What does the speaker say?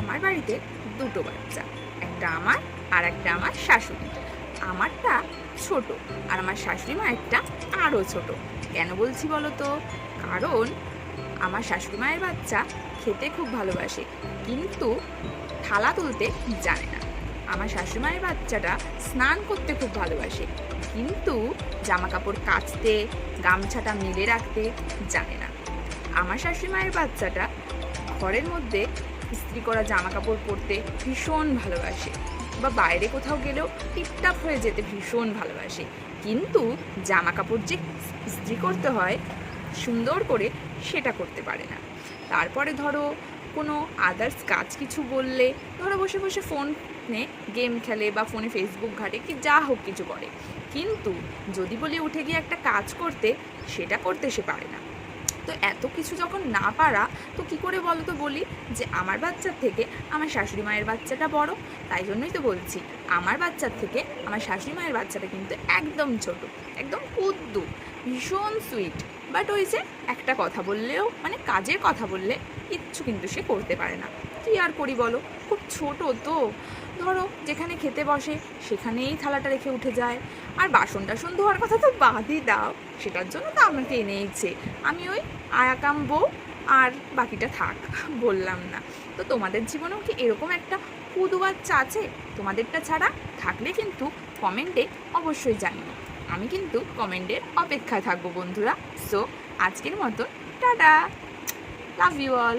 আমার বাড়িতে দুটো বাচ্চা, একটা আমার আর একটা আমার শাশুড়ি। আমারটা ছোট আর আমার শাশুড়ি মায়েরটা আরও ছোট। কেন বলছি বলো তো? কারণ আমার শাশুড়ি মায়ের বাচ্চা খেতে খুব ভালোবাসে, কিন্তু থালা তুলতে জানে না। আমার শাশুড়ি মায়ের বাচ্চাটা স্নান করতে খুব ভালোবাসে, কিন্তু জামা কাপড় কাচতে, গামছাটা মেলে রাখতে জানে না। আমার শাশুড়ি মায়ের বাচ্চাটা ঘরের মধ্যে ইস্ত্রি করা জামা কাপড় পরতে ভীষণ ভালোবাসে, বা বাইরে কোথাও গেলেও টিপটাপ হয়ে যেতে ভীষণ ভালোবাসে, কিন্তু জামা কাপড় যে ইস্ত্রি করতে হয় সুন্দর করে সেটা করতে পারে না। তারপরে ধরো কোনো আদার্স কাজ কিছু বললে, ধরো বসে বসে ফোনে গেম খেলে বা ফোনে ফেসবুক ঘাটে, কি যা হোক কিছু করে, কিন্তু যদি বলি উঠে গিয়ে একটা কাজ করতে, সেটা করতে সে পারে না। তো এত কিছু যখন না পারা, তো কি করে বলো তো বলি যে আমার বাচ্চার থেকে আমার শাশুড়ি মায়ের বাচ্চাটা বড়? তাই জন্যই তো বলছি, আমার বাচ্চার থেকে আমার শাশুড়ি মায়ের বাচ্চাটা কিন্তু একদম ছোট, একদম কুদ্দু, ভীষণ সুইট। বাট ওই যে একটা কথা বললেও, মানে কাজের কথা বললে কিচ্ছু কিন্তু সে করতে পারে না। কী আর করি বলো, খুব ছোট তো। ধরো যেখানে খেতে বসে সেখানেই থালাটা রেখে উঠে যায়, আর বাসন টাসন ধোয়ার কথা তো বাদই দাও, সেটার জন্য তো আমাকে এনেইছে। আমি ওই আয়াকাম বউ, আর বাকিটা থাক, বললাম না। তো তোমাদের জীবনেও কি এরকম একটা কুদু বাচ্চা আছে? তোমাদেরটা ছাড়া থাকলে কিন্তু কমেন্টে অবশ্যই জানিও। আমি কিন্তু কমেন্টের অপেক্ষায় থাকবো বন্ধুরা। সো আজকের মতো টাটা, লাভ ইউ অল।